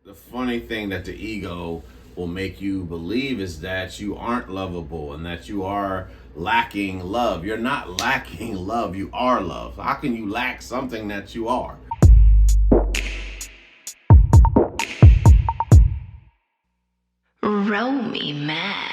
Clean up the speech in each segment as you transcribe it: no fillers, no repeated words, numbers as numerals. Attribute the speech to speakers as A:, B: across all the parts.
A: The funny thing that the ego will make you believe is that you aren't lovable and that you are lacking love. You're not lacking love, you are love. How can you lack something that you are?
B: Roll me, Mac.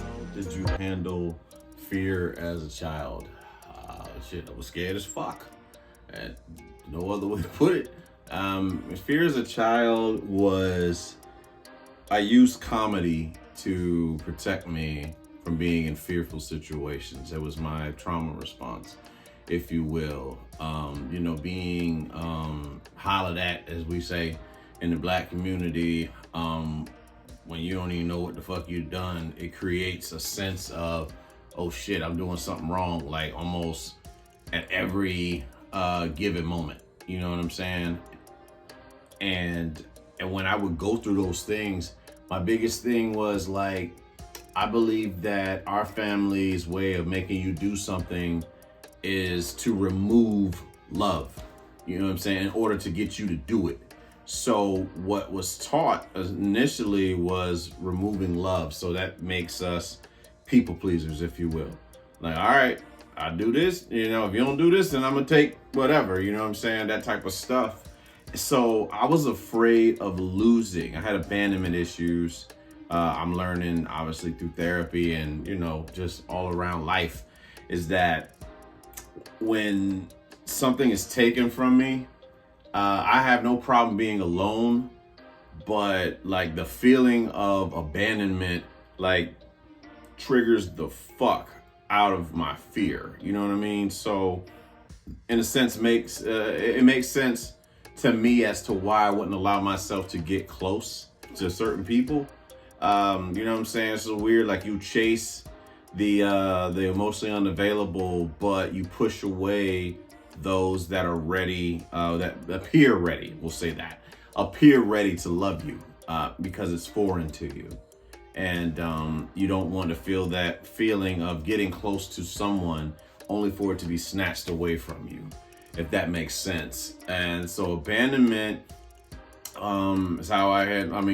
A: How did you handle fear as a child? Shit, I was scared as fuck. And no other way to put it. Fear as a child was, I used comedy to protect me from being in fearful situations. It was my trauma response, if you will. Being hollered at, as we say in the black community, when you don't even know what the fuck you've done, it creates a sense of, oh shit, I'm doing something wrong, like almost at every given moment. You know what I'm saying? And when I would go through those things, my biggest thing was like, I believe that our family's way of making you do something is to remove love. You know what I'm saying? In order to get you to do it. So what was taught initially was removing love. So that makes us people pleasers, if you will. Like, all right, I do this. You know, if you don't do this, then I'm gonna take whatever. You know what I'm saying? That type of stuff. So I was afraid of losing. I had abandonment issues. I'm learning, obviously, through therapy and, just all around life, is that when something is taken from me, I have no problem being alone, but like the feeling of abandonment, like triggers the fuck out of my fear. You know what I mean? So in a sense, it makes sense to me as to why I wouldn't allow myself to get close to certain people. You know what I'm saying? It's so weird. Like you chase the emotionally unavailable, but you push away those that are ready, that appear ready. We'll say that appear ready to love you, because it's foreign to you, and you don't want to feel that feeling of getting close to someone only for it to be snatched away from you, if that makes sense. And so abandonment is how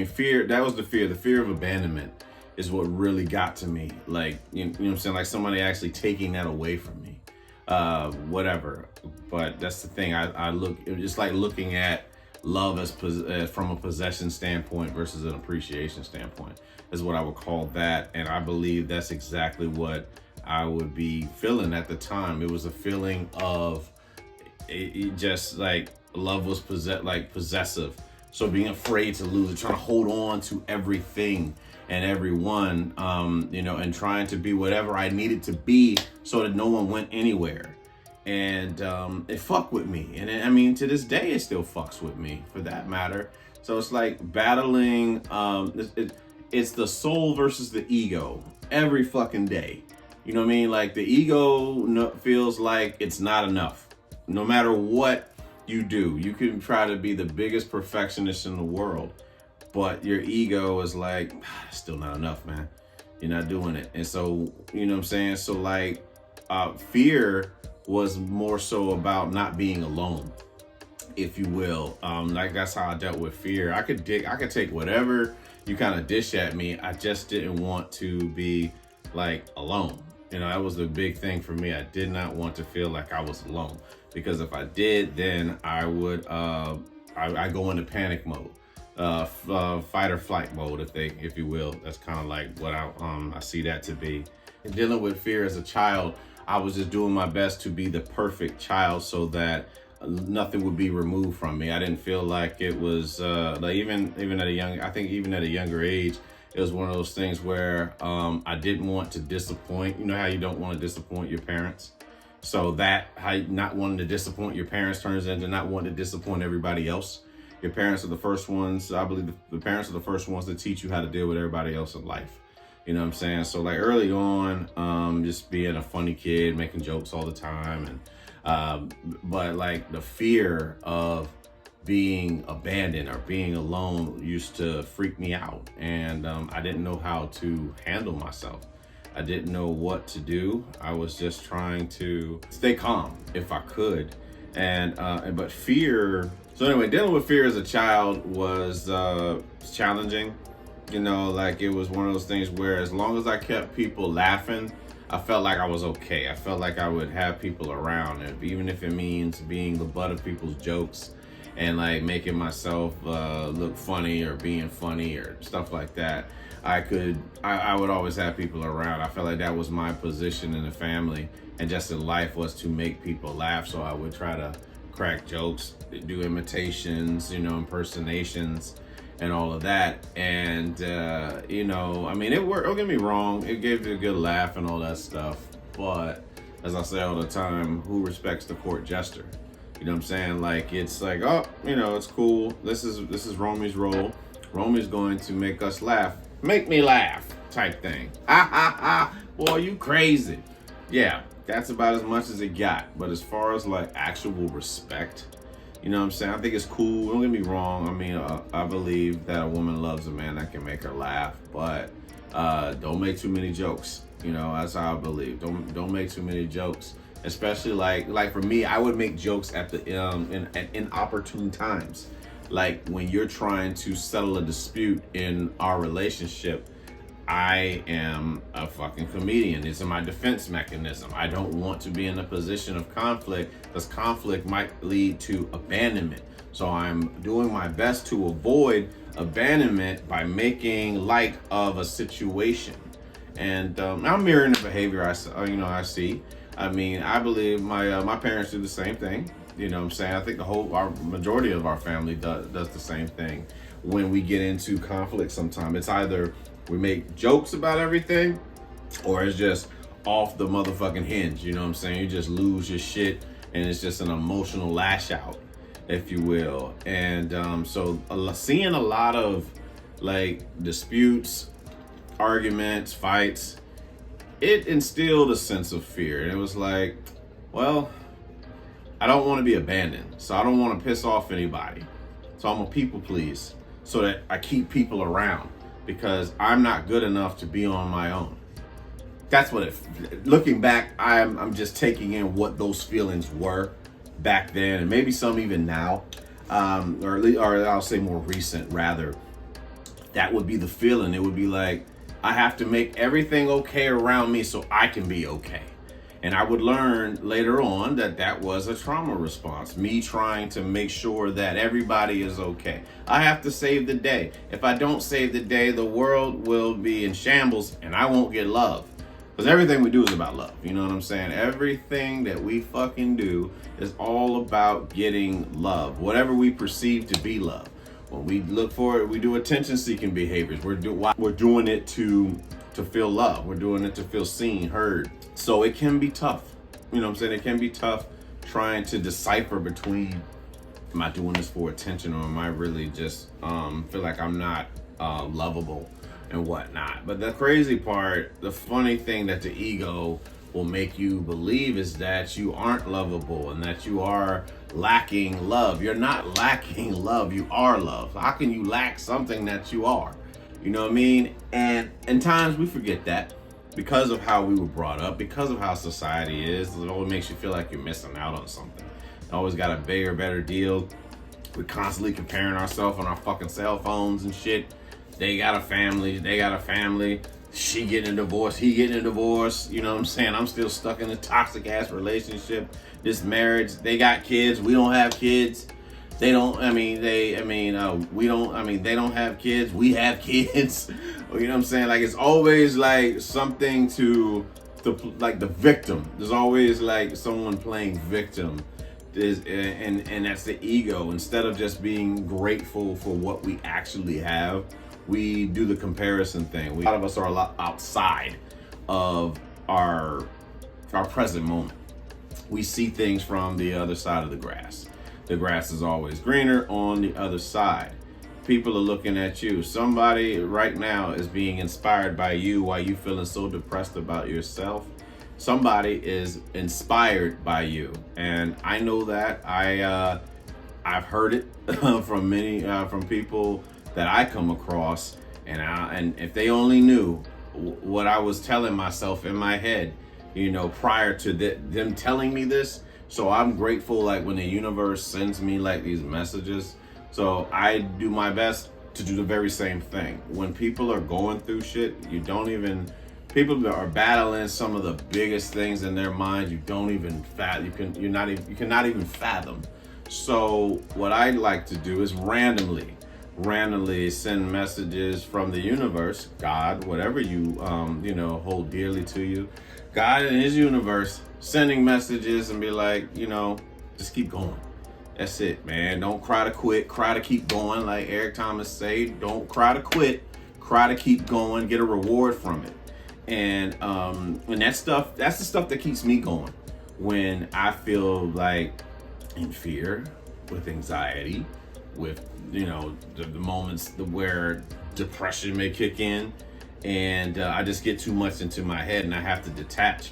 A: fear. That was the fear of abandonment is what really got to me. Like, you know what I'm saying? Like somebody actually taking that away from me, whatever. But that's the thing. It's like looking at love as from a possession standpoint versus an appreciation standpoint is what I would call that. And I believe that's exactly what I would be feeling at the time. It was a feeling of it just like love was possessive. So being afraid to lose it, trying to hold on to everything and everyone, and trying to be whatever I needed to be so that no one went anywhere. And it fucked with me. And to this day, it still fucks with me for that matter. So it's like battling, it's the soul versus the ego every fucking day. You know what I mean? Like the ego feels like it's not enough. No matter what you do, you can try to be the biggest perfectionist in the world, but your ego is like, still not enough, man. You're not doing it. And so, you know what I'm saying? So like, fear was more so about not being alone, if you will. Like that's how I dealt with fear. I could take whatever you kind of dish at me. I just didn't want to be like alone. That was the big thing for me. I did not want to feel like I was alone, because if I did, then I would, I go into panic mode, fight or flight mode, if you will. That's kind of like what I see that to be. And dealing with fear as a child, I was just doing my best to be the perfect child so that nothing would be removed from me. I didn't feel like it was like even at a younger age, it was one of those things where I didn't want to disappoint. You know how you don't want to disappoint your parents? So that how not wanting to disappoint your parents turns into not wanting to disappoint everybody else. Your parents are the first ones, I believe the parents are the first ones to teach you how to deal with everybody else in life. You know what I'm saying? So like early on, just being a funny kid, making jokes all the time. But like the fear of being abandoned or being alone used to freak me out. And I didn't know how to handle myself. I didn't know what to do. I was just trying to stay calm if I could. But fear, so anyway, dealing with fear as a child was challenging. You know, like it was one of those things where as long as I kept people laughing, I felt like I was okay. I felt like I would have people around, and even if it means being the butt of people's jokes and like making myself look funny or being funny or stuff like that, I would always have people around. I felt like that was my position in the family and just in life, was to make people laugh. So I would try to crack jokes, do imitations, impersonations and all of that. And, I mean, it worked. Don't get me wrong. It gave you a good laugh and all that stuff. But as I say all the time, who respects the court jester? You know what I'm saying? Like, it's like, oh, it's cool. This is Romy's role. Romy's going to make us laugh. Make me laugh type thing. Ha ha ha. Boy, you crazy. Yeah, that's about as much as it got. But as far as like actual respect, you know what I'm saying? I think it's cool. Don't get me wrong. I mean, I believe that a woman loves a man that can make her laugh, but don't make too many jokes. That's how I believe. Don't make too many jokes, especially like for me, I would make jokes at the in inopportune times, like when you're trying to settle a dispute in our relationship. I am a fucking comedian. It's my defense mechanism. I don't want to be in a position of conflict, because conflict might lead to abandonment. So I'm doing my best to avoid abandonment by making light of a situation. And I'm mirroring the behavior I see. I mean, I believe my parents do the same thing. You know what I'm saying? I think our majority of our family does the same thing. When we get into conflict sometime, it's either we make jokes about everything, or it's just off the motherfucking hinge. You know what I'm saying? You just lose your shit, and it's just an emotional lash out, if you will. And so seeing a lot of like disputes, arguments, fights, it instilled a sense of fear. And it was like, well, I don't want to be abandoned, so I don't want to piss off anybody. So I'm a people please, so that I keep people around, because I'm not good enough to be on my own. That's what looking back, I'm just taking in what those feelings were back then, and maybe some even now, or I'll say more recent rather. That would be the feeling. It would be like, I have to make everything okay around me so I can be okay. And I would learn later on that was a trauma response. Me trying to make sure that everybody is okay. I have to save the day. If I don't save the day, the world will be in shambles and I won't get love. Because everything we do is about love. You know what I'm saying? Everything that we fucking do is all about getting love. Whatever we perceive to be love. When we look for it, we do attention-seeking behaviors. We're doing it to feel love. We're doing it to feel seen, heard. So it can be tough. You know what I'm saying? It can be tough trying to decipher between, am I doing this for attention, or am I really just feel like I'm not lovable and whatnot? But the crazy part, the funny thing that the ego will make you believe is that you aren't lovable and that you are lacking love. You're not lacking love, you are love. How can you lack something that you are? You know what I mean? And in times we forget that, because of how we were brought up, because of how society is. It always makes you feel like you're missing out on something. You always got a bigger, better deal. We're constantly comparing ourselves on our fucking cell phones and shit. They got a family. She getting a divorce, he getting a divorce. You know what I'm saying? I'm still stuck in a toxic ass relationship. This marriage, they got kids, we don't have kids. They don't have kids, we have kids. You know what I'm saying? Like, it's always like something to like the victim. There's always like someone playing victim. And that's the ego. Instead of just being grateful for what we actually have, we do the comparison thing. A lot of us are a lot outside of our present moment. We see things from the other side of the grass. the grass is always greener on the other side. People are looking at you. Somebody right now is being inspired by you while you feeling so depressed about yourself. Somebody is inspired by you, and I know that. I've heard it from many from people that I come across, and if they only knew what I was telling myself in my head, prior to them telling me this. So I'm grateful, like, when the universe sends me like these messages. So I do my best to do the very same thing. When people are going through shit, people are battling some of the biggest things in their mind. You don't even you cannot even fathom. So what I like to do is randomly send messages from the universe, God, whatever you hold dearly to you, God and his universe, sending messages and be like, just keep going. That's it, man. Don't cry to quit. Cry to keep going. Like Eric Thomas say, don't cry to quit. Cry to keep going. Get a reward from it. And that's the stuff that keeps me going when I feel like in fear, with anxiety, with the moments where depression may kick in, and I just get too much into my head, and I have to detach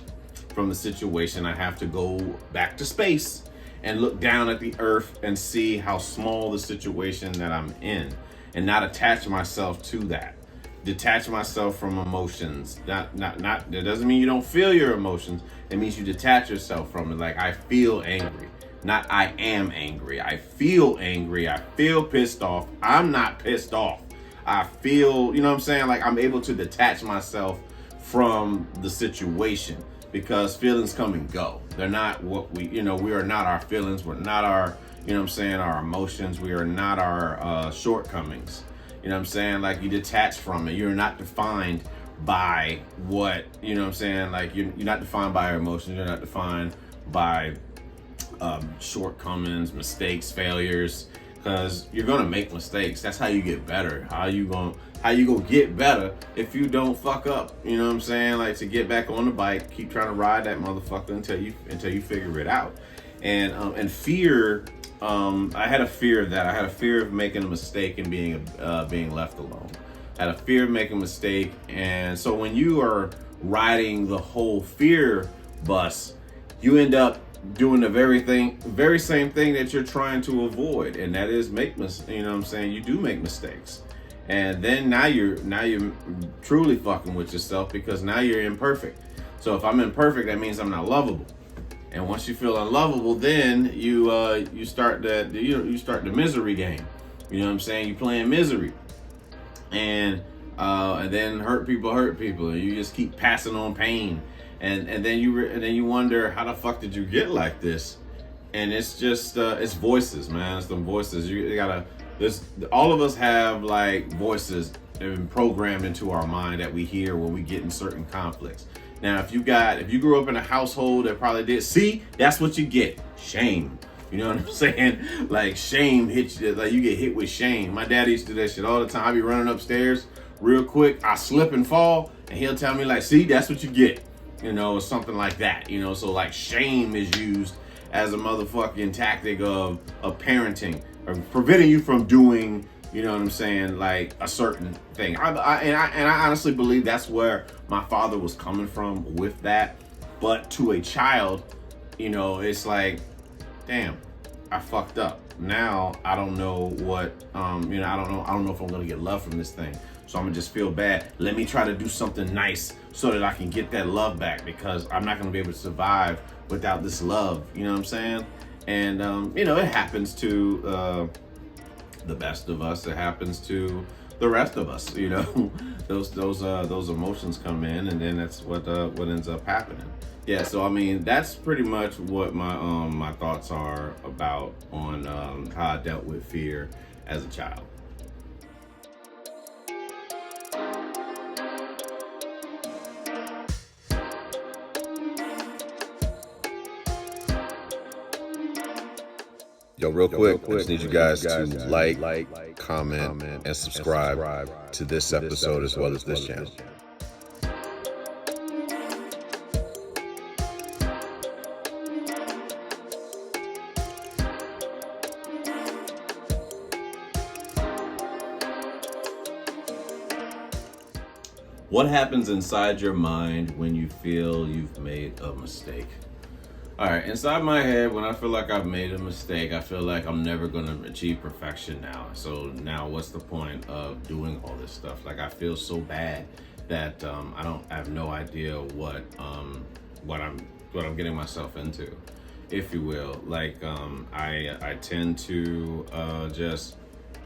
A: from the situation. I have to go back to space and look down at the earth and see how small the situation that I'm in, and not attach myself to that. Detach myself from emotions. Not that doesn't mean you don't feel your emotions. It means you detach yourself from it. Like, I feel angry. Not I am angry. I feel angry. I feel pissed off. I'm not pissed off. I feel, like, I'm able to detach myself from the situation, because feelings come and go. They're not what we are not our feelings. We're not our, our emotions. We are not our shortcomings. Like, you detach from it. You're not defined by what, like, you're not defined by your emotions. You're not defined by shortcomings, mistakes, failures, because you're gonna make mistakes. That's how you get better. How you gonna get better if you don't fuck up? Like, to get back on the bike, keep trying to ride that motherfucker until you figure it out. And fear. I had a fear of making a mistake and being left alone. I had a fear of making a mistake, and so when you are riding the whole fear bus, you end up doing the very same thing that you're trying to avoid, and that is you do make mistakes, and then now you're truly fucking with yourself, because now you're imperfect. So if I'm imperfect, that means I'm not lovable. And once you feel unlovable, then you start the misery game. You playing misery, and then hurt people, and you just keep passing on pain, and then you wonder, how the fuck did you get like this? And it's just it's voices, man. It's them voices. All of us have, like, voices programmed into our mind that we hear when we get in certain conflicts. Now, if you grew up in a household that probably did, see, that's what you get. Shame. You know what I'm saying? Like, shame hits you, like, you get hit with shame. My dad used to do that shit all the time. I'd be running upstairs real quick. I slip and fall, and he'll tell me, like, see, that's what you get. Or something like that. So, like, shame is used as a motherfucking tactic of parenting, or preventing you from doing, like, a certain thing. I honestly believe that's where my father was coming from with that. But to a child, it's like, damn, I fucked up. Now I don't know what, I don't know if I'm gonna get love from this thing. So I'm gonna just feel bad. Let me try to do something nice so that I can get that love back, because I'm not gonna be able to survive without this love. You know what I'm saying? And it happens to the best of us. It happens to the rest of us. Those emotions come in, and then that's what ends up happening. Yeah, so I mean, that's pretty much what my thoughts are about on how I dealt with fear as a child.
C: Yo, real quick, I just need you guys to like, comment, and subscribe to this episode as well as this channel.
A: What happens inside your mind when you feel you've made a mistake? All right, inside my head, when I feel like I've made a mistake, I feel like I'm never gonna achieve perfection now. So now, what's the point of doing all this stuff? Like, I feel so bad that I have no idea what I'm getting myself into, if you will. Like, I tend to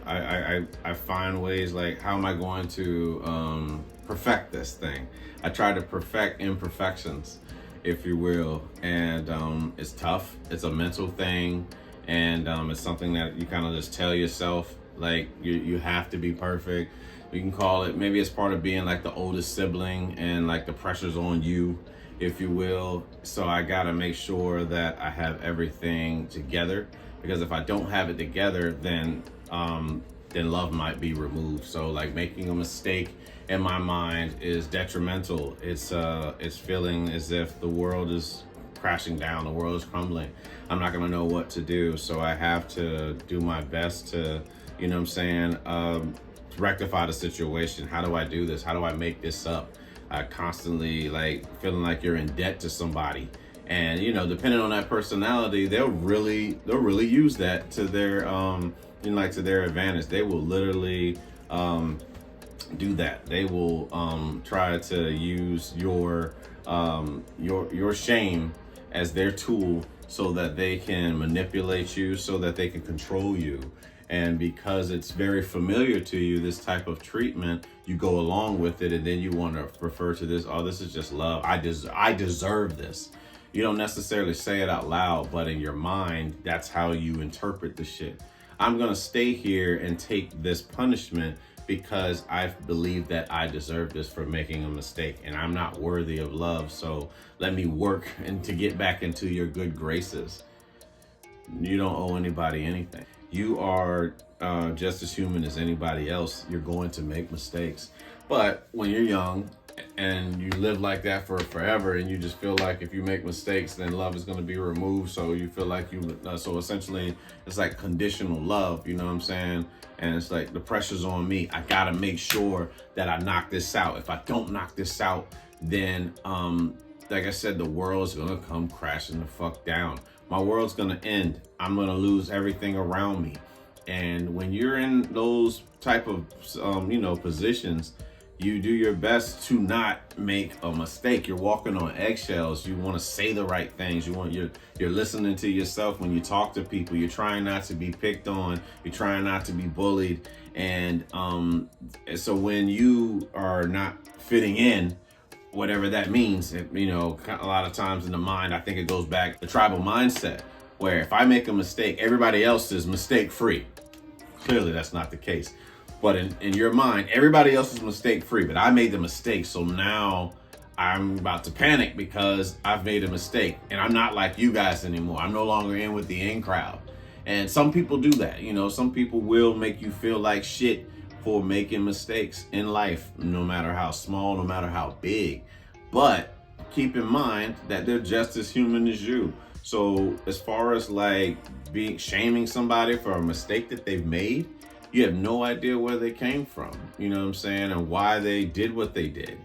A: I find ways like, how am I going to perfect this thing? I try to perfect imperfections, if you will, and it's tough. It's a mental thing, and it's something that you kind of just tell yourself, like, you have to be perfect. You can call it, maybe it's part of being like the oldest sibling, and like the pressure's on you, if you will. So I gotta make sure that I have everything together, because if I don't have it together, then love might be removed. So like, making a mistake in my mind is detrimental. It's feeling as if the world is crashing down, the world is crumbling. I'm not gonna know what to do. So I have to do my best to, you know what I'm saying, rectify the situation. How do I do this? How do I make this up? Constantly like feeling like you're in debt to somebody. And, you know, depending on that personality, they'll really use that to their, like, to their advantage. They will literally, do that. They will try to use your shame as their tool, so that they can manipulate you, so that they can control you. And because it's very familiar to you, this type of treatment, you go along with it, and then you want to refer to this, oh, this is just love. I deserve this. You don't necessarily say it out loud, but in your mind, that's how you interpret the shit. I'm gonna stay here and take this punishment because I believe that I deserve this for making a mistake, and I'm not worthy of love. So let me work and to get back into your good graces. You don't owe anybody anything. You are just as human as anybody else. You're going to make mistakes. But when you're young and you live like that for forever, and you just feel like if you make mistakes, then love is going to be removed. So you feel like so essentially it's like conditional love, you know what I'm saying? And it's like, the pressure's on me. I got to make sure that I knock this out. If I don't knock this out, then, like I said, the world's going to come crashing the fuck down. My world's going to end. I'm going to lose everything around me. And when you're in those type of, positions, you do your best to not make a mistake. You're walking on eggshells. You want to say the right things. You're listening to yourself when you talk to people. You're trying not to be picked on. You're trying not to be bullied. And so when you are not fitting in, whatever that means, a lot of times in the mind, I think it goes back to the tribal mindset, where if I make a mistake, everybody else is mistake free. Clearly, that's not the case. But in your mind, everybody else is mistake free, but I made the mistake. So now I'm about to panic because I've made a mistake, and I'm not like you guys anymore. I'm no longer in with the in crowd. And some people do that. Some people will make you feel like shit for making mistakes in life, no matter how small, no matter how big. But keep in mind that they're just as human as you. So as far as like shaming somebody for a mistake that they've made, you have no idea where they came from, you know what I'm saying, and why they did what they did.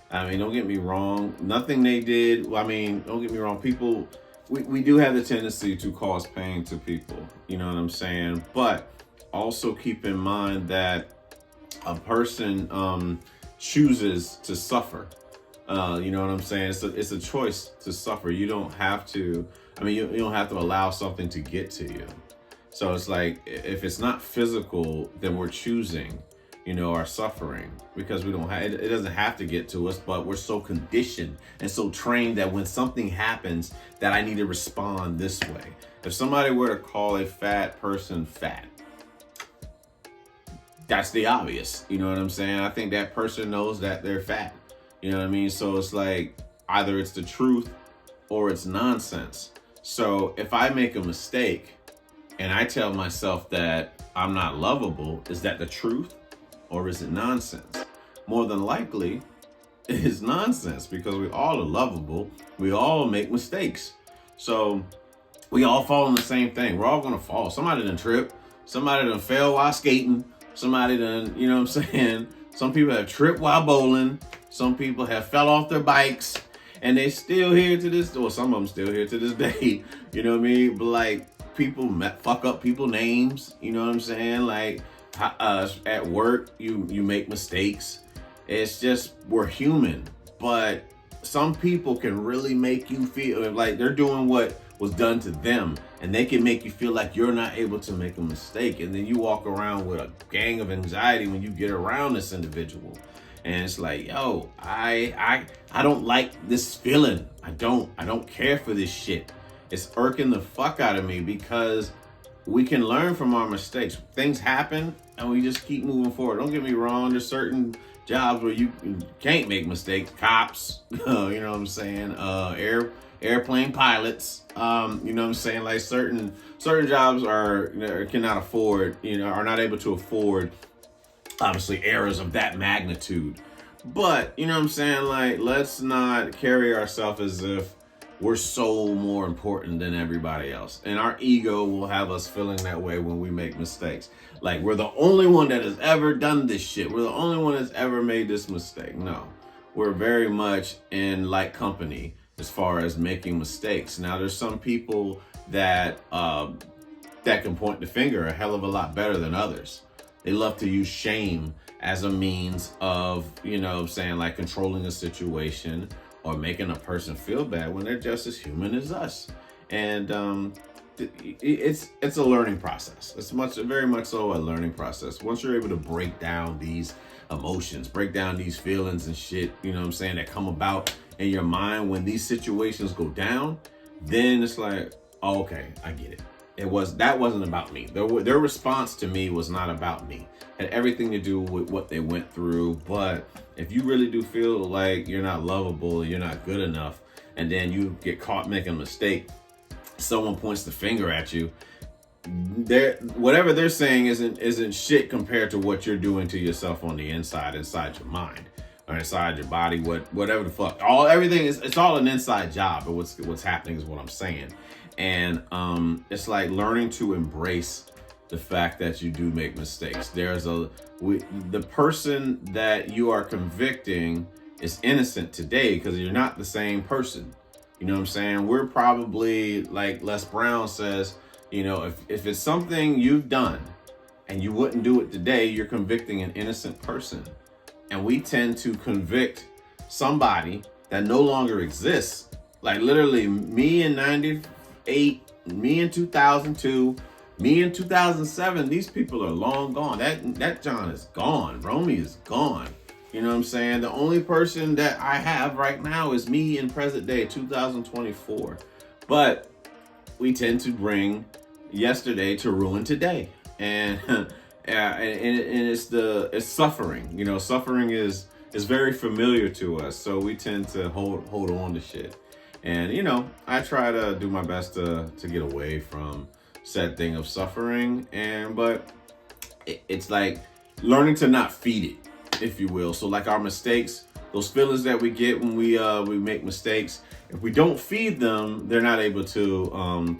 A: I mean, don't get me wrong, nothing they did, don't get me wrong, people, we do have the tendency to cause pain to people, you know what I'm saying? But also keep in mind that a person chooses to suffer. You know what I'm saying? It's a choice to suffer. You don't have to, you don't have to allow something to get to you. So it's like, if it's not physical, then we're choosing, our suffering, because we don't have, it doesn't have to get to us, but we're so conditioned and so trained that when something happens, that I need to respond this way. If somebody were to call a fat person fat, that's the obvious, you know what I'm saying? I think that person knows that they're fat, you know what I mean? So it's like, either it's the truth or it's nonsense. So if I make a mistake and I tell myself that I'm not lovable, is that the truth or is it nonsense? More than likely, it is nonsense, because we all are lovable. We all make mistakes. So we all fall in the same thing. We're all gonna fall. Somebody done trip. Somebody done fell while skating. Somebody done, you know what I'm saying? Some people have tripped while bowling. Some people have fell off their bikes and they still here to this, or some of them still here to this day. You know what I mean? But like people fuck up people names. You know what I'm saying? Like at work, you make mistakes. It's just we're human, but some people can really make you feel like they're doing what was done to them, and they can make you feel like you're not able to make a mistake, and then you walk around with a gang of anxiety when you get around this individual. And it's like, yo, I don't like this feeling. I don't care for this shit. It's irking the fuck out of me, because we can learn from our mistakes. Things happen and we just keep moving forward. Don't get me wrong, there's certain jobs where you can't make mistakes. Cops, you know what I'm saying? Airplane pilots, you know what I'm saying? Like certain jobs cannot afford, are not able to afford obviously errors of that magnitude. But you know what I'm saying? Like, let's not carry ourselves as if we're so more important than everybody else. And our ego will have us feeling that way when we make mistakes. Like we're the only one that has ever done this shit. We're the only one that's ever made this mistake. No, we're very much in like company as far as making mistakes. Now, there's some people that can point the finger a hell of a lot better than others. They love to use shame as a means of, like controlling a situation or making a person feel bad when they're just as human as us. And it's a learning process. It's very much so a learning process. Once you're able to break down these emotions, break down these feelings and shit, that come about in your mind when these situations go down, then it's like, oh, okay, I get it. That wasn't about me. Their response to me was not about me. It had everything to do with what they went through. But if you really do feel like you're not lovable, you're not good enough, and then you get caught making a mistake, someone points the finger at you, whatever they're saying isn't shit compared to what you're doing to yourself on the inside your mind, or inside your body, whatever the fuck. Everything it's all an inside job, but what's happening is what I'm saying. And it's like learning to embrace the fact that you do make mistakes. The person that you are convicting is innocent today because you're not the same person. You know what I'm saying? We're probably, like Les Brown says, if it's something you've done and you wouldn't do it today, you're convicting an innocent person. And we tend to convict somebody that no longer exists. Like literally me in 98, me in 2002, me in 2007, these people are long gone. That John is gone. Romy is gone. You know what I'm saying? The only person that I have right now is me in present day, 2024. But we tend to bring yesterday to ruin today. And it's suffering. Suffering is very familiar to us. So we tend to hold on to shit. And I try to do my best to get away from said thing of suffering, but it's like learning to not feed it, if you will. So like our mistakes, those feelings that we get when we make mistakes, if we don't feed them, they're not able to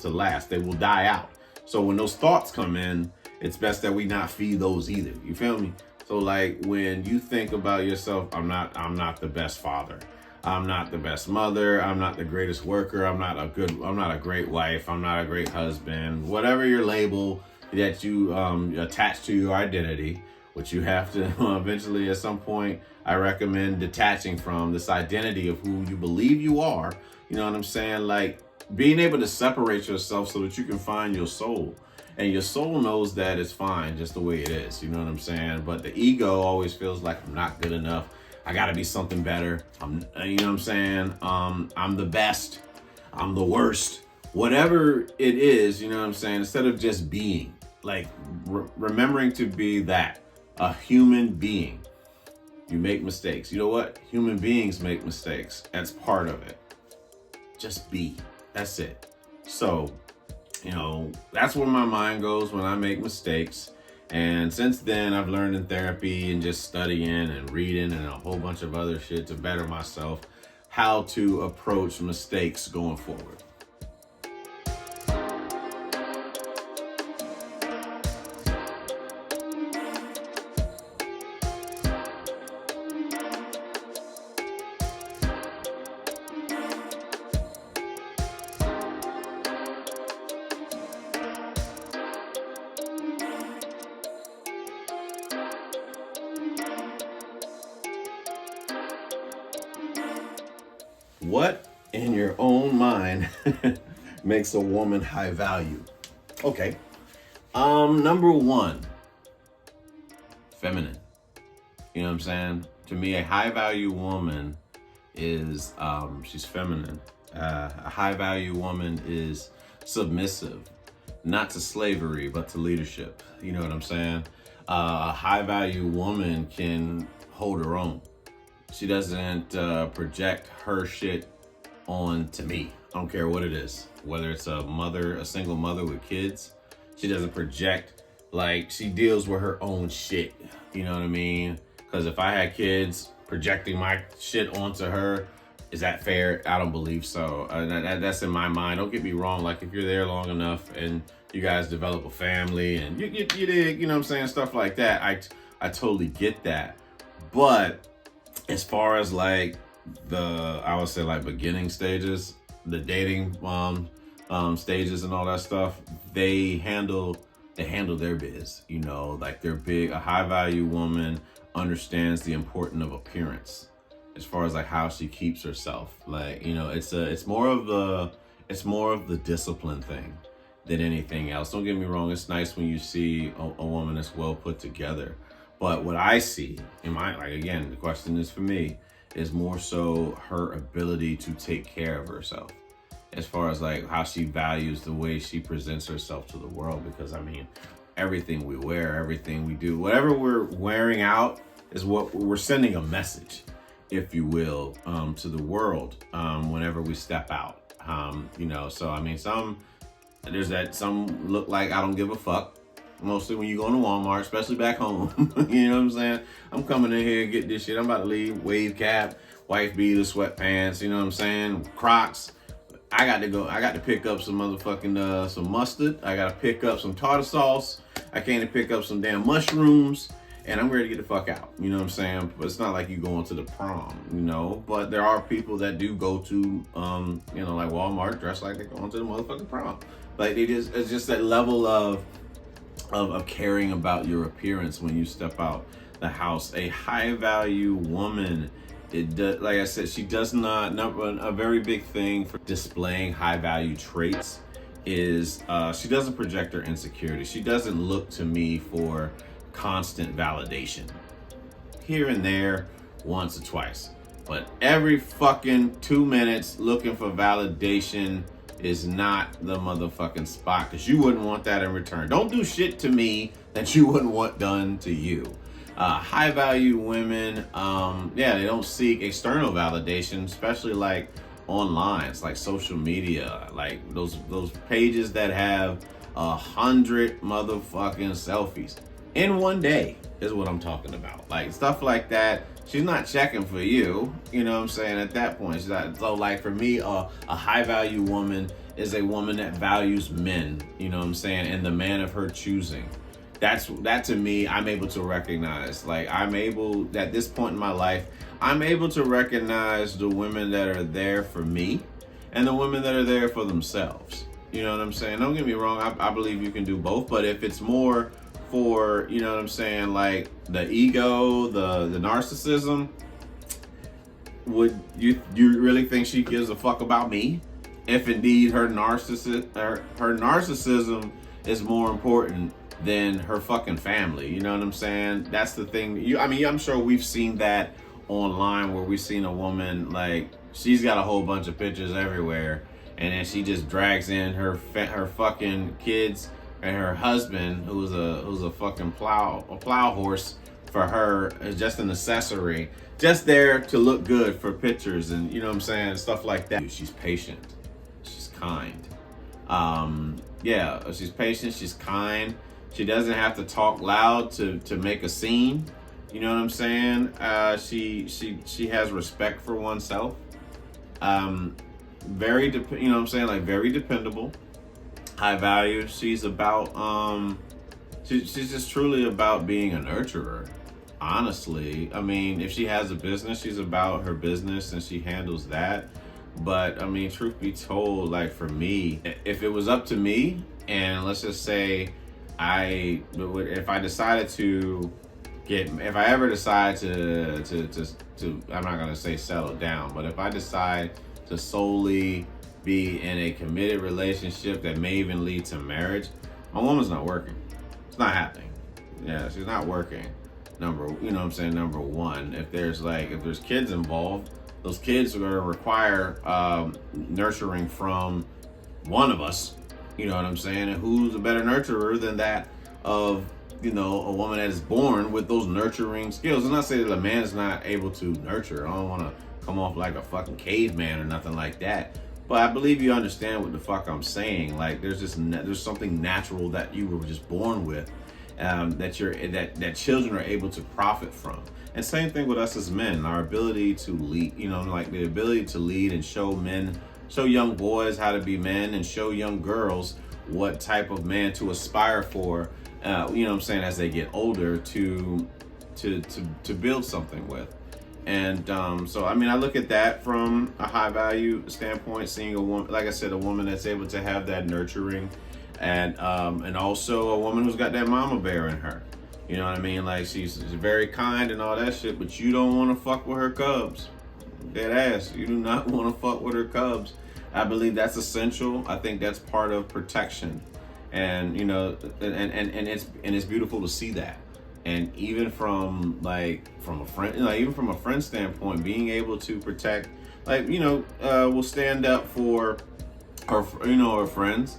A: last. They will die out. So when those thoughts come in, it's best that we not feed those either. You feel me? So like when you think about yourself, I'm not the best father. I'm not the best mother. I'm not the greatest worker. I'm not a great wife. I'm not a great husband. Whatever your label that you attach to your identity, which you have to eventually at some point, I recommend detaching from this identity of who you believe you are. You know what I'm saying? Like being able to separate yourself so that you can find your soul. And your soul knows that it's fine just the way it is. You know what I'm saying? But the ego always feels like I'm not good enough. I gotta be something better. You know what I'm saying? I'm the best. I'm the worst. Whatever it is, you know what I'm saying? Instead of just being, like remembering to be a human being. You make mistakes. You know what? Human beings make mistakes. That's part of it. Just be. That's it. So, that's where my mind goes when I make mistakes. And since then, I've learned in therapy and just studying and reading and a whole bunch of other shit to better myself how to approach mistakes going forward. What in your own mind makes a woman high value? Okay. Number one, feminine. You know what I'm saying? To me, a high value woman is she's feminine. A high value woman is submissive, not to slavery, but to leadership. You know what I'm saying? A high value woman can hold her own. She doesn't project her shit on to me. I don't care what it is, whether it's a single mother with kids. She doesn't project, like, she deals with her own shit. You know what I mean? Because if I had kids projecting my shit onto her, is that fair? I don't believe so. That's in my mind. Don't get me wrong. Like, if you're there long enough and you guys develop a family and you dig, you know what I'm saying, stuff like that, I totally get that. But as far as like I would say like beginning stages, the dating stages and all that stuff, they handle their biz. You know, like they're big. A high value woman understands the importance of appearance, as far as like how she keeps herself. Like, you know, it's more of the discipline thing than anything else. Don't get me wrong, it's nice when you see a woman that's well put together. But what I see in my, like, again, the question is for me, is more so her ability to take care of herself, as far as like how she values the way she presents herself to the world. Because I mean, everything we wear, everything we do, whatever we're wearing out is what we're sending a message, if you will, to the world whenever we step out. You know, so I mean, some look like I don't give a fuck. Mostly when you go to Walmart, especially back home. You know what I'm saying? I'm coming in here and get this shit. I'm about to leave. Wave cap, wife beater, sweatpants. You know what I'm saying? Crocs. I got to pick up some motherfucking some mustard. I got to pick up some tartar sauce. I came to pick up some damn mushrooms. And I'm ready to get the fuck out. You know what I'm saying? But it's not like you going to the prom, you know? But there are people that do go to, you know, like Walmart, dressed like they're going to the motherfucking prom. Like, it's just that level of caring about your appearance when you step out the house. A high value woman, like I said, she does not, a very big thing for displaying high value traits is she doesn't project her insecurity. She doesn't look to me for constant validation. Here and there, once or twice. But every fucking 2 minutes looking for validation is not the motherfucking spot, because you wouldn't want that in return. Don't do shit to me that you wouldn't want done to you. High value women, they don't seek external validation, especially like online. It's like social media, like those pages that have 100 motherfucking selfies in one day is what I'm talking about. Like stuff like that. She's not checking for you. You know what I'm saying? At that point, she's not. So like for me, a high value woman is a woman that values men. You know what I'm saying? And the man of her choosing. That to me, I'm able to recognize. Like I'm able, at this point in my life, I'm able to recognize the women that are there for me and the women that are there for themselves. You know what I'm saying? Don't get me wrong. I believe you can do both. But if it's more for, you know what I'm saying, like the ego, the narcissism, would you really think she gives a fuck about me? If indeed her narcissism is more important than her fucking family, you know what I'm saying? That's the thing. I'm sure we've seen that online, where we've seen a woman, like, she's got a whole bunch of pictures everywhere, and then she just drags in her fucking kids and her husband, who's a fucking plow horse for her, is just an accessory, just there to look good for pictures, and you know what I'm saying, stuff like that. She's patient, she's kind. She's patient, she's kind. She doesn't have to talk loud to make a scene. You know what I'm saying? She has respect for oneself. Very dependable. High value. She's about she's just truly about being a nurturer. Honestly, I mean, if she has a business, she's about her business and she handles that. But I mean, truth be told, like for me, if it was up to me, and let's just say if I ever decide to I'm not gonna say settle down, but if I decide to solely be in a committed relationship that may even lead to marriage, my woman's not working. It's not happening. Yeah, she's not working. Number one, if there's kids involved, those kids are going to require nurturing from one of us. You know what I'm saying? And who's a better nurturer than that of, a woman that is born with those nurturing skills? I'm not saying that a man's not able to nurture. I don't want to come off like a fucking caveman or nothing like that. But I believe you understand what the fuck I'm saying. Like, there's something natural that you were just born with, that children are able to profit from. And same thing with us as men, our ability to lead. The ability to lead and show young boys how to be men, and show young girls what type of man to aspire for. As they get older, to build something with. And I look at that from a high value standpoint, seeing a woman, like I said, a woman that's able to have that nurturing, and also a woman who's got that mama bear in her. You know what I mean? Like, she's very kind and all that shit, but you don't want to fuck with her cubs. Dead ass. You do not want to fuck with her cubs. I believe that's essential. I think that's part of protection. And it's beautiful to see that. And even from a friend standpoint, being able to protect, we'll stand up for our friends,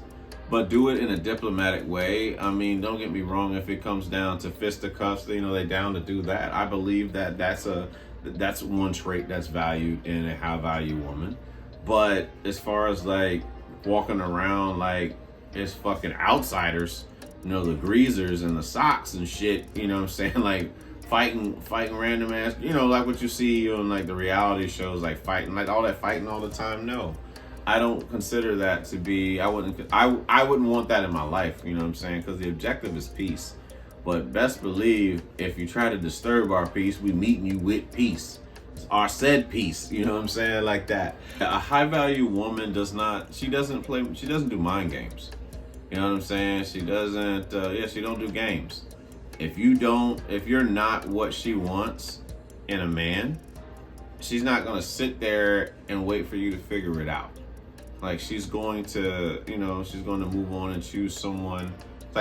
A: but do it in a diplomatic way. I mean, don't get me wrong. If it comes down to fisticuffs, they're down to do that. I believe that's one trait that's valued in a high value woman. But as far as walking around as fucking outsiders, the greasers and the socks and shit, like fighting random ass, like what you see on the reality shows, fighting, all that fighting all the time. No, I don't consider that to be, I wouldn't want that in my life, because the objective is peace. But best believe, if you try to disturb our peace, we meeting you with peace. Our said peace, like that. A high value woman doesn't do mind games. You know what I'm saying? She doesn't, she don't do games. If you're not what she wants in a man, she's not going to sit there and wait for you to figure it out. She's going to move on and choose someone.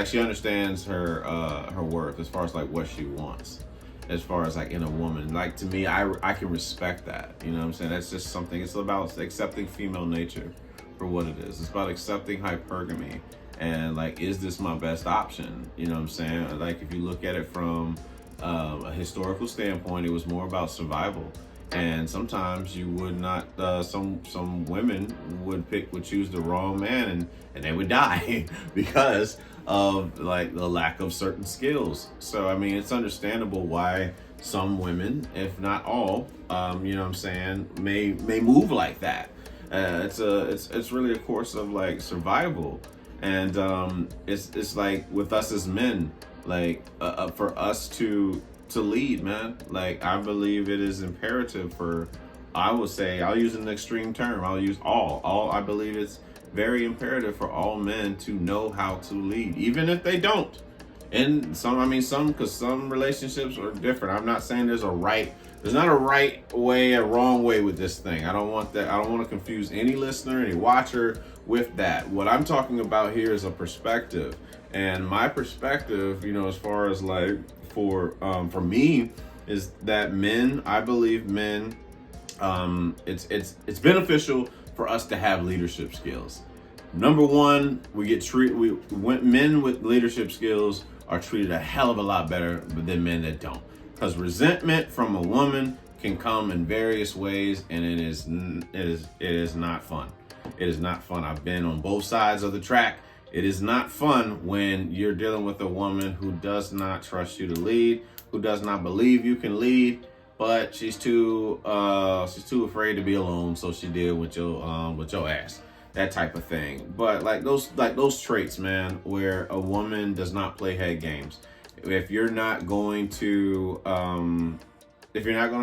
A: She understands her worth as far as what she wants. As far as in a woman, to me, I can respect that. You know what I'm saying? That's just something. It's about accepting female nature for what it is. It's about accepting hypergamy. And is this my best option? You know what I'm saying? If you look at it from a historical standpoint, it was more about survival. And sometimes you would not, some women would choose the wrong man, and they would die because of the lack of certain skills. So I mean, it's understandable why some women, if not all, may move like that. It's really a course of survival. And it's with us as men, for us to lead, man. I believe it is imperative for, I would say, I'll use an extreme term, I'll use all. I believe it's very imperative for all men to know how to lead, even if they don't. And because some relationships are different. I'm not saying there's not a right way, a wrong way with this thing. I don't want that. I don't want to confuse any listener, any watcher with that. What I'm talking about here is a perspective. And my perspective, as far as for me, is that I believe men, it's beneficial for us to have leadership skills. Number one, men with leadership skills are treated a hell of a lot better than men that don't. Because resentment from a woman can come in various ways, and it is not fun. It is not fun. I've been on both sides of the track. It is not fun when you're dealing with a woman who does not trust you to lead, who does not believe you can lead, but she's too afraid to be alone, so she deal with your ass. That type of thing. But those traits, man, where a woman does not play head games. If you're not going to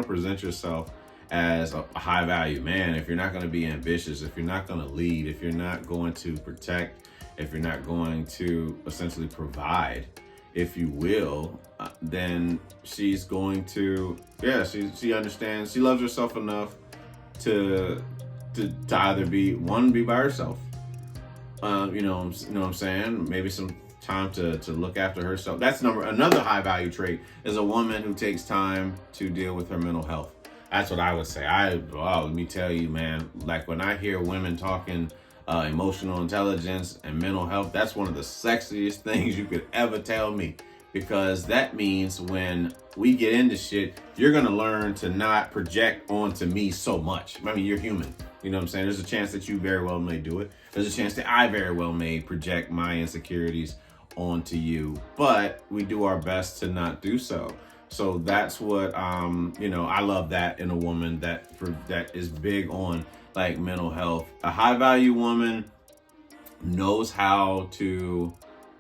A: present yourself as a high value man, if you're not going to be ambitious, if you're not going to lead, if you're not going to protect, if you're not going to essentially provide, if you will, then she's going to, she understands, she loves herself enough to to either be by herself. You know what I'm saying? Maybe some time to look after herself. That's another high value trait is a woman who takes time to deal with her mental health. That's what I would say. Let me tell you, man, like when I hear women talking emotional intelligence and mental health, that's one of the sexiest things you could ever tell me, because that means when we get into shit, you're going to learn to not project onto me so much. I mean, you're human. You know what I'm saying? There's a chance that you very well may do it. There's a chance that I very well may project my insecurities onto you, but we do our best to not do so. So that's what, I love that in a woman that is big on like mental health. A high value woman knows how to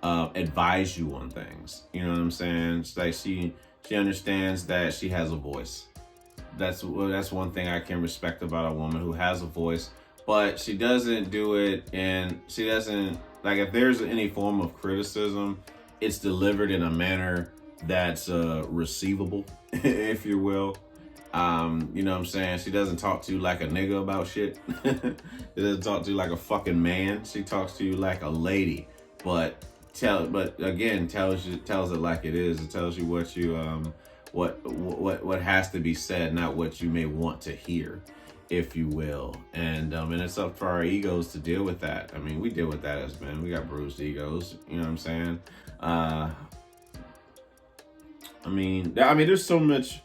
A: advise you on things. You know what I'm saying? It's like she understands that she has a voice. That's one thing I can respect about a woman who has a voice, but she doesn't do it, and she doesn't, like, if there's any form of criticism, it's delivered in a manner that's receivable, if you will. You know what I'm saying? She doesn't talk to you like a nigga about shit. She doesn't talk to you like a fucking man. She talks to you like a lady, but again tells it like it is. It tells you what you what has to be said, not what you may want to hear, if you will. And it's up for our egos to deal with that. I mean, we deal with that as men. We got bruised egos. You know what I'm saying? I mean, there's so much.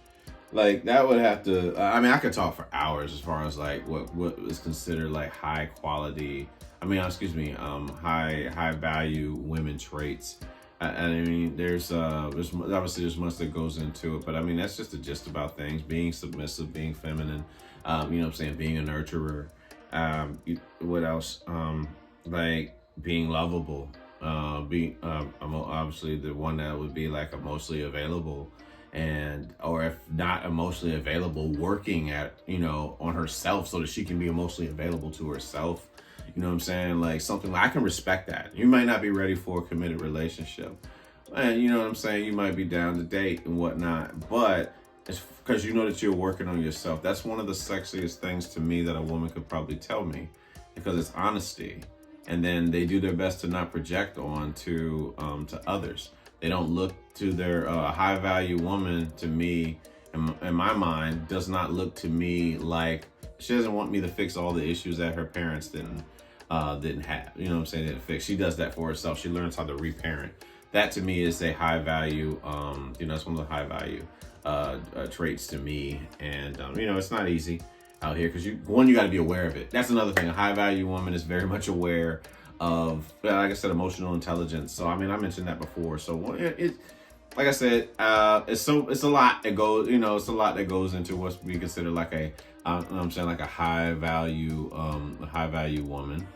A: Like, that would have to, I could talk for hours as far as like what is considered like high quality, high value women traits. I mean, there's much that goes into it, but I mean, that's just the gist about things: being submissive, being feminine, you know what I'm saying, being a nurturer. What else? Like being lovable, being obviously the one that would be like emotionally available. Or if not emotionally available, working on herself so that she can be emotionally available to herself. You know what I'm saying? Like something like, I can respect that. You might not be ready for a committed relationship. And you know what I'm saying? You might be down to date and whatnot, but it's because you know that you're working on yourself. That's one of the sexiest things to me that a woman could probably tell me, because it's honesty. And then they do their best to not project on to others. They don't look to their high value woman, to me, in my mind, does not look to me like, she doesn't want me to fix all the issues that her parents didn't have. You know what I'm saying? Didn't fix. She does that for herself. She learns how to reparent. That to me is a high value, that's one of the high value traits to me. And, it's not easy out here because you got to be aware of it. That's another thing. A high value woman is very much aware of, like I said, emotional intelligence. So I mentioned that before. So it like I said, it's a lot that goes, it's a lot that goes into what we consider like a high value woman.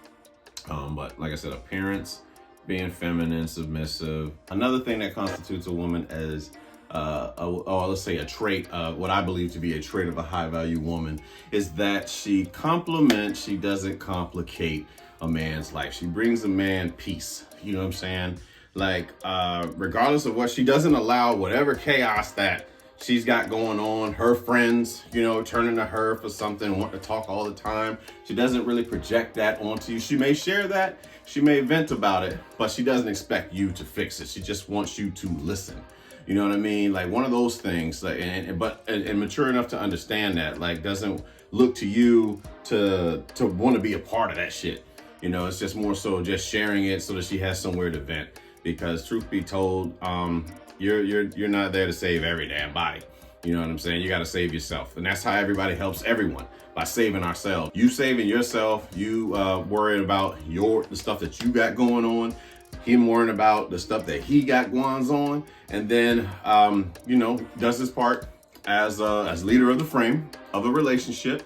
A: But like I said, appearance, being feminine, submissive. Another thing that constitutes a woman as let's say a trait, what I believe to be a trait of a high value woman, is that she doesn't complicate a man's life. She brings a man peace. You know what I'm saying? Like, regardless of what, she doesn't allow whatever chaos that she's got going on, her friends, turning to her for something, want to talk all the time. She doesn't really project that onto you. She may share that, she may vent about it, but she doesn't expect you to fix it. She just wants you to listen. You know what I mean? Like one of those things, like, and mature enough to understand that, like, doesn't look to you to want to be a part of that shit. It's just more so just sharing it so that she has somewhere to vent. Because truth be told, you're not there to save every damn body. You know what I'm saying? You got to save yourself. And that's how everybody helps everyone, by saving ourselves. You saving yourself, you worrying about the stuff that you got going on, him worrying about the stuff that he got going on, and then, does his part as leader of the frame of a relationship.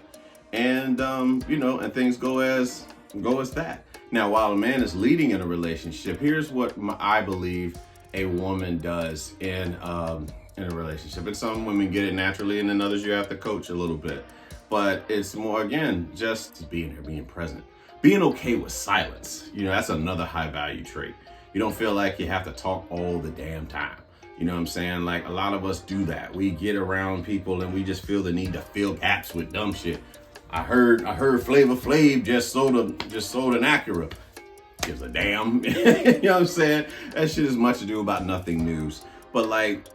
A: And, and things go as that. Now, while a man is leading in a relationship, here's what I believe a woman does in a relationship. And some women get it naturally, and then others you have to coach a little bit. But it's more, again, just being there, being present, being okay with silence. That's another high value trait. You don't feel like you have to talk all the damn time. You know what I'm saying? Like, a lot of us do that. We get around people and we just feel the need to fill gaps with dumb shit. I heard Flavor Flav just sold an Acura. Gives a damn. You know what I'm saying? That shit is much ado about nothing news. But like,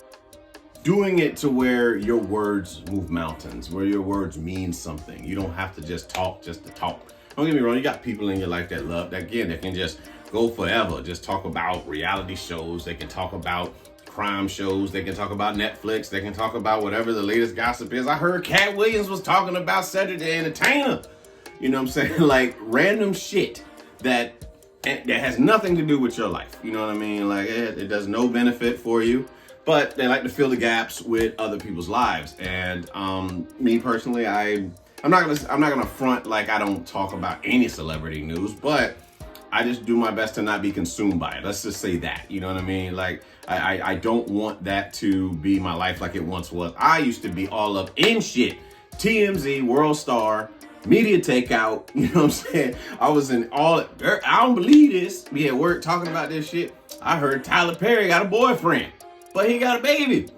A: doing it to where your words move mountains, where your words mean something. You don't have to just talk just to talk. Don't get me wrong, you got people in your life that love, that again, that can just go forever, just talk about reality shows. They can talk about crime shows. They can talk about Netflix. They can talk about whatever the latest gossip is. I heard Cat Williams was talking about Cedric the Entertainer. You know what I'm saying? Like random shit that has nothing to do with your life. You know what I mean? Like it does no benefit for you, but they like to fill the gaps with other people's lives. And me personally, I'm not gonna front like I don't talk about any celebrity news, but I just do my best to not be consumed by it. Let's just say that. You know what I mean? Like I don't want that to be my life like it once was. I used to be all up in shit. TMZ, World Star, Media Takeout, you know what I'm saying? I was in all, I don't believe this. We at work talking about this shit. I heard Tyler Perry got a boyfriend, but he got a baby.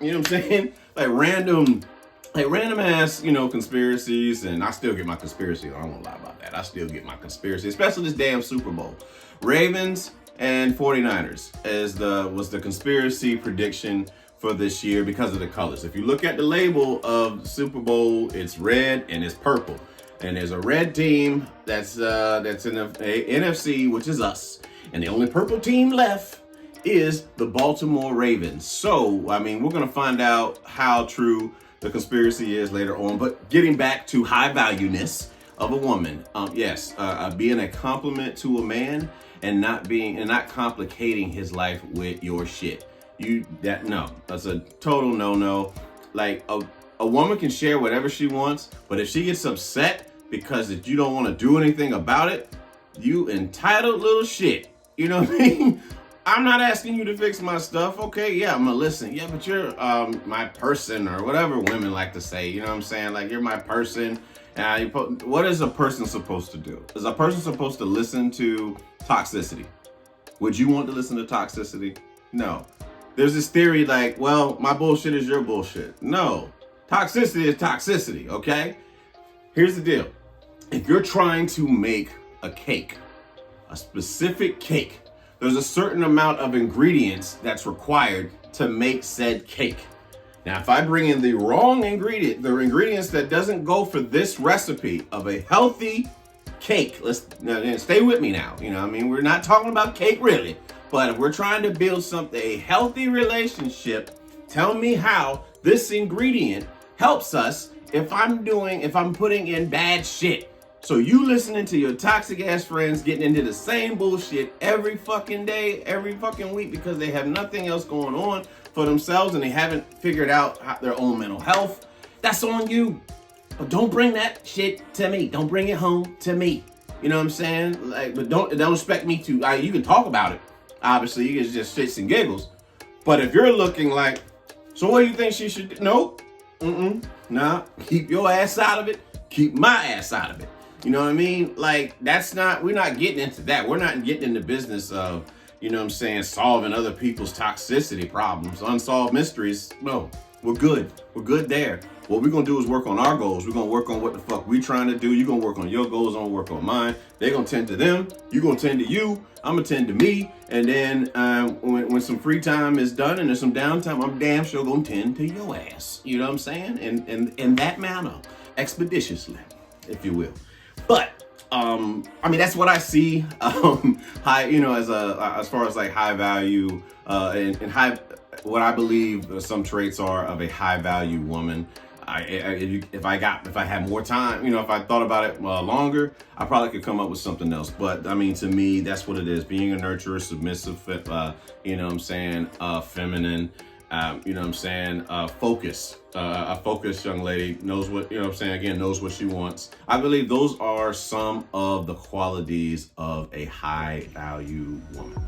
A: You know what I'm saying? Like random ass, you know, conspiracies. And I still get my conspiracy. I don't lie about that. I still get my conspiracy, especially this damn Super Bowl. Ravens and 49ers was the conspiracy prediction for this year because of the colors. If you look at the label of Super Bowl, it's red and it's purple. And there's a red team that's in the NFC, which is us. And the only purple team left is the Baltimore Ravens. So, I mean, we're going to find out how true the conspiracy is later on. But getting back to high valueness of a woman, yes, being a compliment to a man and not complicating his life with your shit. That's a total no-no. Like a woman can share whatever she wants, but if she gets upset because if you don't want to do anything about it, you entitled little shit. You know what I mean? I'm not asking you to fix my stuff. Okay, yeah, I'm gonna listen. Yeah, but you're my person, or whatever women like to say. You know what I'm saying? Like, you're my person. What is a person supposed to do? Is a person supposed to listen to toxicity? Would you want to listen to toxicity? No. There's this theory like, well, my bullshit is your bullshit. No, toxicity is toxicity, okay? Here's the deal. If you're trying to make a cake, a specific cake, there's a certain amount of ingredients that's required to make said cake. Now, if I bring in the wrong ingredient, the ingredients that doesn't go for this recipe of a healthy cake, stay with me now. You know what I mean? We're not talking about cake really. But if we're trying to build a healthy relationship, tell me how this ingredient helps us if I'm putting in bad shit. So you listening to your toxic ass friends getting into the same bullshit every fucking day, every fucking week because they have nothing else going on for themselves and they haven't figured out their own mental health. That's on you. But don't bring that shit to me. Don't bring it home to me. You know what I'm saying? Like, but don't expect me to. You can talk about it. Obviously, it's just shits and giggles. But if you're looking like, so what do you think she should do? Nope. Nah. Keep your ass out of it. Keep my ass out of it. You know what I mean? Like, we're not getting into that. We're not getting in the business of, you know what I'm saying, solving other people's toxicity problems, unsolved mysteries. No, we're good. We're good there. What we're going to do is work on our goals. We're going to work on what the fuck we trying to do. You're going to work on your goals. I'm going to work on mine. They're going to tend to them. You're going to tend to you. I'm going to tend to me. And then when some free time is done and there's some downtime, I'm damn sure going to tend to your ass. You know what I'm saying? And in that manner, expeditiously, if you will. But I mean, that's what I see. High, you know, as far as like high value and high, what I believe some traits are of a high value woman. If I had more time, you know, if I thought about it longer, I probably could come up with something else. But I mean, to me, that's what it is: being a nurturer, submissive, you know what I'm saying, feminine. You know what I'm saying, focus. A focused young lady knows what, you know what I'm saying, again, knows what she wants. I believe those are some of the qualities of a high value woman.